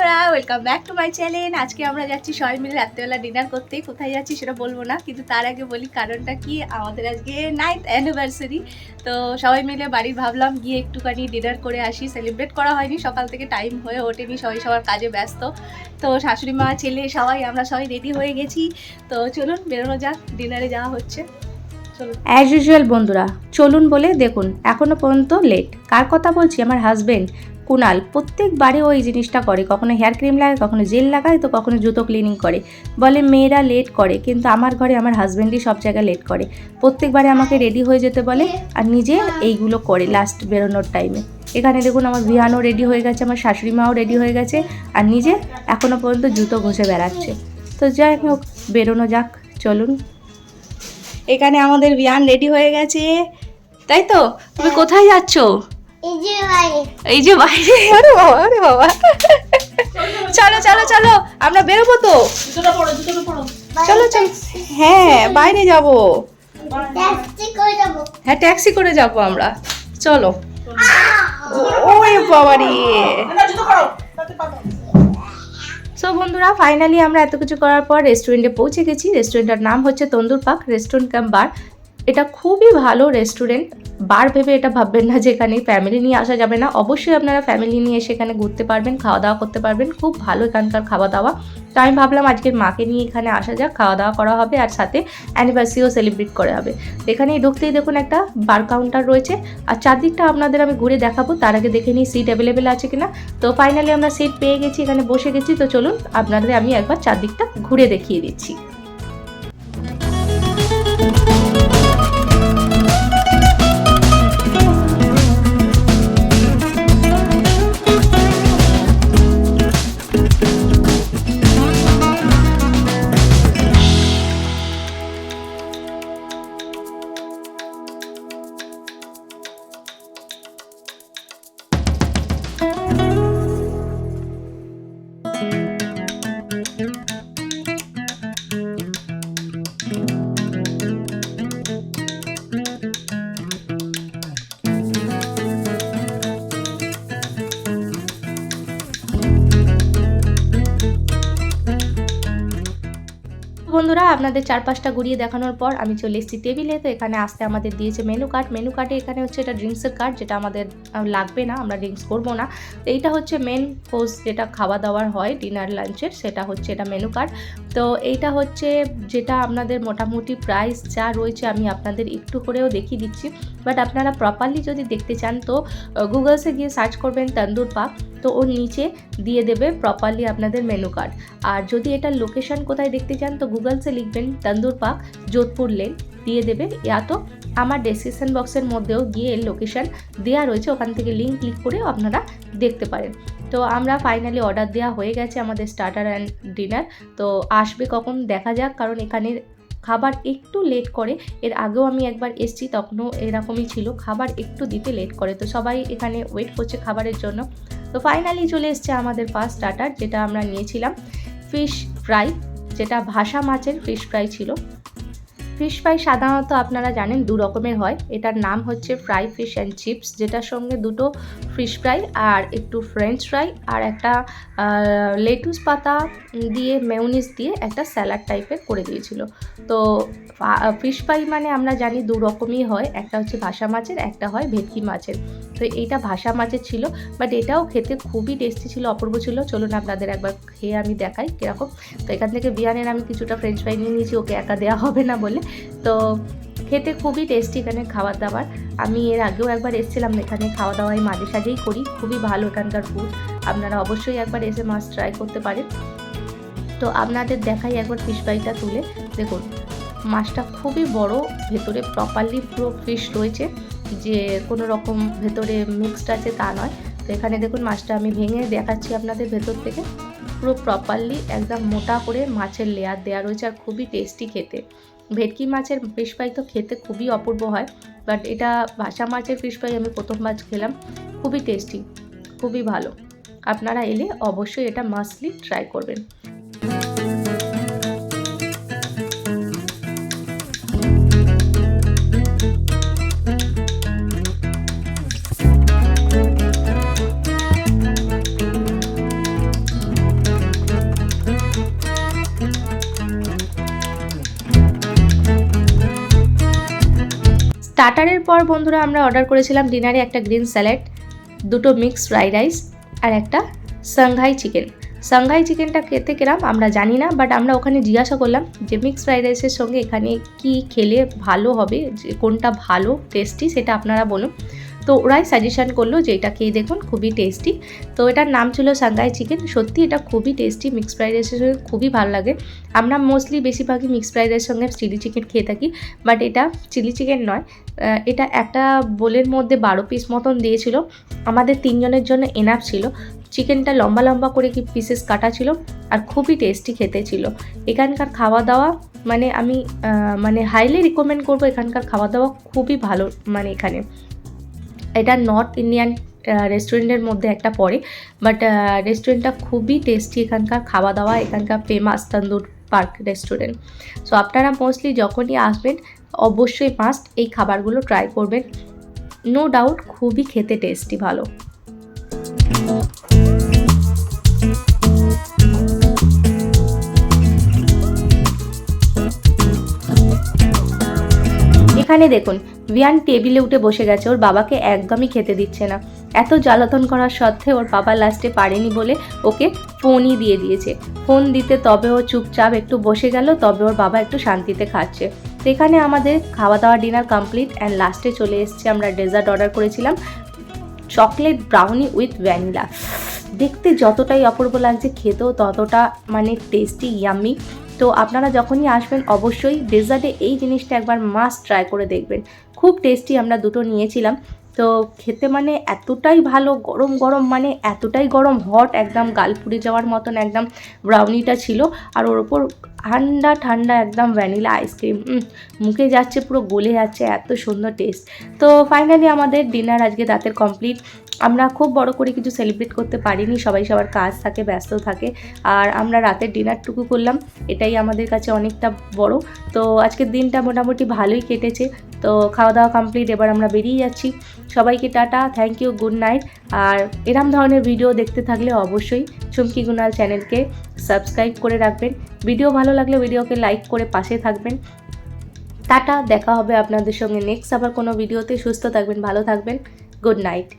বন্ধুরা, welcome back to my channel. আজকে আমরা যাচ্ছি সবাই মিলে রাত্রেবেলা ডিনার করতে। কোথায় যাচ্ছি সেটা বলবো না, কিন্তু তার আগে বলি কারণটা কি। আমাদের আজকে 9th অ্যানিভার্সারি। তো সবাই মিলে বাড়ির ভাবলাম গিয়ে একটুখানি ডিনার করে আসি। সেলিব্রেট করা হয়নি, সকাল থেকে টাইম হয়ে ওঠেনি, সবাই সবার কাজে ব্যস্ত। তো শাশুড়ি মা, ছেলে সবাই আমরা সবাই রেডি হয়ে গেছি। তো চলুন বেরোনো যাক, ডিনারে যাওয়া হচ্ছে। অ্যাজ ইউজুয়াল বন্ধুরা, চলুন বলে দেখুন এখনও পর্যন্ত লেট। কার কথা বলছি? আমার হাজব্যান্ড কুনাল প্রত্যেকবারে ওই জিনিসটা করে, কখনো হেয়ার ক্রিম লাগায়, কখনো জেল লাগায়, তো কখনো জুতো ক্লিনিং করে। বলে মেয়েরা লেট করে, কিন্তু আমার ঘরে আমার হাজব্যান্ডই সব জায়গায় লেট করে। প্রত্যেকবারে আমাকে রেডি হয়ে যেতে বলে আর নিজে এইগুলো করে লাস্ট বেরোনোর টাইমে। এখানে দেখুন আমার ভিয়ানও রেডি হয়ে গেছে, আমার শাশুড়ি মাও রেডি হয়ে গেছে, আর নিজে এখনও পর্যন্ত জুতো ঘষে বেড়াচ্ছে। তো যাই হোক, বেরোনো যাক, চলুন। এখানে আমাদের বিয়ান রেডি হয়ে গেছে, তাই তো? তুমি কোথায় যাচ্ছ? এই যে বাইরে। আরে বাবা, আরে বাবা, চলো চলো চলো, আমরা বেরোবো তো। চলো চলো, হ্যাঁ বাইরে যাবো। হ্যাঁ ট্যাক্সি করে যাবো আমরা, চলো। ওই বাবা রে। সো বন্ধুরা, ফাইনালি আমরা এত কিছু করার পর রেস্টুরেন্টে পৌঁছে গেছি। রেস্টুরেন্টের নাম হচ্ছে তন্দুর পাক রেস্টুরেন্ট কাম বার। এটা খুবই ভালো রেস্টুরেন্ট। বার ভেবে এটা ভাববেন না যে এখানে ফ্যামিলি নিয়ে আসা যাবে না। অবশ্যই আপনারা ফ্যামিলি নিয়ে এসে এখানে ঘুরতে পারবেন, খাওয়া দাওয়া করতে পারবেন। খুব ভালো এখানকার খাওয়া দাওয়া। তো আমি ভাবলাম আজকের মাকে নিয়ে এখানে আসা যাক, খাওয়া দাওয়া করা হবে আর সাথে অ্যানিভার্সারিও সেলিব্রেট করা হবে। এখানে ঢুকতেই দেখুন একটা বার কাউন্টার রয়েছে, আর চারদিকটা আপনাদের আমি ঘুরে দেখাবো। তার আগে দেখে নিই সিট অ্যাভেলেবেল আছে কিনা। তো ফাইনালি আমরা সিট পেয়ে গেছি, এখানে বসে গেছি। তো চলুন আপনাদের আমি একবার চারদিকটা ঘুরে দেখিয়ে দিচ্ছি। বন্ধুরা, আপনাদের চারপাশটা ঘুরিয়ে দেখানোর পর আমি চলে এসেছি টেবিলে। তো এখানে আসতে আমাদের দিয়েছে মেনু কার্ড। মেনু কার্ডে এখানে হচ্ছে এটা ড্রিঙ্কসের কার্ড, যেটা আমাদের লাগবে না, আমরা ড্রিঙ্কস করবো না। তো এইটা হচ্ছে মেন কোর্স, যেটা খাওয়া দাওয়ার হয় ডিনার লাঞ্চের, সেটা হচ্ছে এটা মেনু কার্ড। তো এইটা হচ্ছে যেটা আপনাদের মোটামুটি প্রাইস যা রয়েছে আমি আপনাদের একটু করেও দেখিয়ে দিচ্ছি। বাট আপনারা প্রপারলি যদি দেখতে চান তো গুগলসে গিয়ে সার্চ করবেন তন্দুর পাক, তো ওর নিচে দিয়ে দেবে প্রপারলি আপনাদের মেনু কার্ড। আর যদি এটার লোকেশন কোথায় দেখতে চান তো গুগলসে লিখবেন তন্দুর পাক যোধপুর লেন, দিয়ে দেবে। ইয়া তো আমার ডেসক্রিপশন বক্সের মধ্যেও গিয়ে এর লোকেশন দেওয়া রয়েছে, ওখান থেকে লিঙ্ক ক্লিক করে আপনারা দেখতে পারেন। তো আমরা ফাইনালি অর্ডার দেওয়া হয়ে গেছে আমাদের স্টার্টার অ্যান্ড ডিনার। তো আসবে কখন দেখা যাক, কারণ এখানে খাবার একটু লেট করে। এর আগেও আমি একবার এসেছি, তখনও এরকমই ছিল, খাবার একটু দিতে লেট করে। তো সবাই এখানে ওয়েট করছে খাবারের জন্য। তো ফাইনালি চলে এসছে আমাদের ফার্স্ট স্টার্টার, যেটা আমরা নিয়েছিলাম ফিশ ফ্রাই, যেটা ভাসা মাছের ফিশ ফ্রাই ছিল। ফিশ ফ্রাই সাধারণত আপনারা জানেন দু রকমের হয়। এটার নাম হচ্ছে ফ্রাই ফিশ অ্যান্ড চিপস, যেটার সঙ্গে দুটো ফিশ ফ্রাই আর একটু ফ্রেঞ্চ ফ্রাই আর একটা লেটুস পাতা দিয়ে মেয়োনিজ দিয়ে একটা স্যালাড টাইপের করে দিয়েছিল। তো ফিশ ফ্রাই মানে আমরা জানি দু রকমই হয়, একটা হচ্ছে ভাসা মাছের, একটা হয় ভেটকি মাছের। তো এইটা ভাসা মাছের ছিল, বাট এটাও খেতে খুবই টেস্টি ছিল, অপূর্ব ছিল। চলুন আপনাদের একবার খেয়ে আমি দেখাই কীরকম। তো এখান থেকে বিয়ানের আমি কিছুটা ফ্রেঞ্চ ফ্রাই নিয়ে নিয়েছি, ওকে একা দেওয়া হবে না বলে। তো খেতে খুবই টেস্টি এখানে খাবার দাবার। আমি এর আগেও একবার এসেছিলাম, এখানে খাওয়া দাওয়াই মাঝে সাঝেই করি, খুবই ভালো এখানকার ফুড। আপনারা অবশ্যই একবার এসে মাস্ট ট্রাই করতে পারেন। তো আপনাদের দেখাই একবার ফিশ ফ্রাইটা তুলে দেখুন। মাছটা খুবই বড়, ভেতরে প্রপারলি পুরো ফিশ রয়েছে, যে কোনো রকম ভেতরে মিক্সড আছে তা নয়। তো এখানে দেখুন মাছটা আমি ভেঙে দেখাচ্ছি আপনাদের ভেতর থেকে। পুরো প্রপারলি একদম মোটা করে মাছের লেয়ার দেওয়া রয়েছে, আর খুবই টেস্টি খেতে। ভেটকি মাছের ফিশ ফ্রাই তো খেতে খুবই অপূর্ব হয়, বাট এটা ভাসা মাছের ফিশ ফ্রাই আমি প্রথমবার খেলাম, খুবই টেস্টি, খুবই ভালো। আপনারা এলে অবশ্যই এটা মাস্টলি ট্রাই করবেন। স্টার্টারের পর বন্ধুরা আমরা অর্ডার করেছিলাম ডিনারে একটা গ্রিন স্যালাড, দুটো মিক্স ফ্রাইড রাইস আর একটা সাংঘাই চিকেন। সাংঘাই চিকেনটা খেতে কেরাম আমরা জানি না, বাট আমরা ওখানে জিজ্ঞাসা করলাম যে মিক্স ফ্রাইড রাইসের সঙ্গে এখানে কি খেলে ভালো হবে, যে কোনটা ভালো টেস্টি সেটা আপনারা বলুন। তো ওরাই সাজেশান করলো যে এটা খেয়ে দেখুন, খুবই টেস্টি। তো এটার নাম ছিল সাংঘাই চিকেন। সত্যি এটা খুবই টেস্টি, মিক্স ফ্রাইড রাইসের সঙ্গে খুবই ভালো লাগে। আমরা মোস্টলি বেশিরভাগই মিক্স ফ্রাইড রাইসের সঙ্গে চিলি চিকেন খেয়ে থাকি, বাট এটা চিলি চিকেন নয়, এটা একটা বোলের মধ্যে 12 পিস মতন দিয়েছিল। আমাদের 3 জনের জন্য এনাফ ছিল। চিকেনটা লম্বা লম্বা করে কি পিসেস কাটা ছিল আর খুবই টেস্টি খেতে ছিল। এখানকার খাওয়া দাওয়া মানে আমি হাইলি রিকমেন্ড করবো। এখানকার খাওয়া দাওয়া খুবই ভালো, মানে এখানে এটা নর্থ ইন্ডিয়ান রেস্টুরেন্টের মধ্যে একটা পড়ে, বাট রেস্টুরেন্টটা খুবই টেস্টি। এখানকার খাওয়া দাওয়া, এখানকার ফেমাস তন্দুর পার্ক রেস্টুরেন্ট। সো আপনারা মোস্টলি যখনই আসবেন অবশ্যই মাস্ট এই খাবারগুলো ট্রাই করবেন, নো ডাউট খুবই খেতে টেস্টি ভালো। এখানে দেখুন ভিয়ান টেবিলে উঠে বসে গেছে, ওর বাবাকে একদমই খেতে দিচ্ছে না। এত জ্বালাতন করার সত্ত্বেও ওর বাবা লাস্টে পারেনি বলে ওকে ফোনই দিয়ে দিয়েছে। ফোন দিতে তবে ও চুপচাপ একটু বসে গেল, তবে ওর বাবা একটু শান্তিতে খাচ্ছে। তো এখানে আমাদের খাওয়া দাওয়া ডিনার কমপ্লিট অ্যান্ড লাস্টে চলে এসছে আমরা ডেজার্ট অর্ডার করেছিলাম, চকলেট ব্রাউনি উইথ ভ্যানিলা। দেখতে যতটাই অপূর্ব লাগছে, খেতেও ততটা মানে টেস্টি ইয়াম্মি। তো আপনারা যখনই আসবেন অবশ্যই ডেজার্টে এই জিনিসটা একবার মাস্ট ট্রাই করে দেখবেন, খুব টেস্টি। আমরা দুটো নিয়েছিলাম, তো খেতে মানে এতটাই ভালো, গরম গরম মানে এতটাই গরম, হট একদম গাল পুড়ে যাওয়ার মতন একদম ব্রাউনিটা ছিল। আর ওর ওপর ঠান্ডা ঠান্ডা একদম ভ্যানিলা আইসক্রিম, মুখে যাচ্ছে, পুরো গলে যাচ্ছে, এত সুন্দর টেস্ট। তো ফাইনালি আমাদের ডিনার আজকে রাতের কমপ্লিট। আমরা খুব বড় করে কিছু সেলিব্রেট করতে পারিনি, সবাই সবার কাজ থাকে, ব্যস্ত থাকে, আর আমরা রাতের ডিনারটুকু করলাম, এটাই আমাদের কাছে অনেকটা বড়। তো আজকের দিনটা মোটামুটি ভালোই কেটেছে। তো খাওয়া দাওয়া কমপ্লিট, এবার আমরা বেরিয়ে যাচ্ছি। সবাইকে tata, thank you, good night. আর এরম ধরনের ভিডিও দেখতে থাকলে অবশ্যই চুমকি গুনাল চ্যানেলকে সাবস্ক্রাইব করে রাখবেন। ভিডিও ভালো লাগলে ভিডিওকে লাইক করে পাশে থাকবেন। টাটা, দেখা হবে আপনাদের সঙ্গে নেক্সট আবার কোনো ভিডিওতে। সুস্থ থাকবেন, ভালো থাকবেন, গুড নাইট।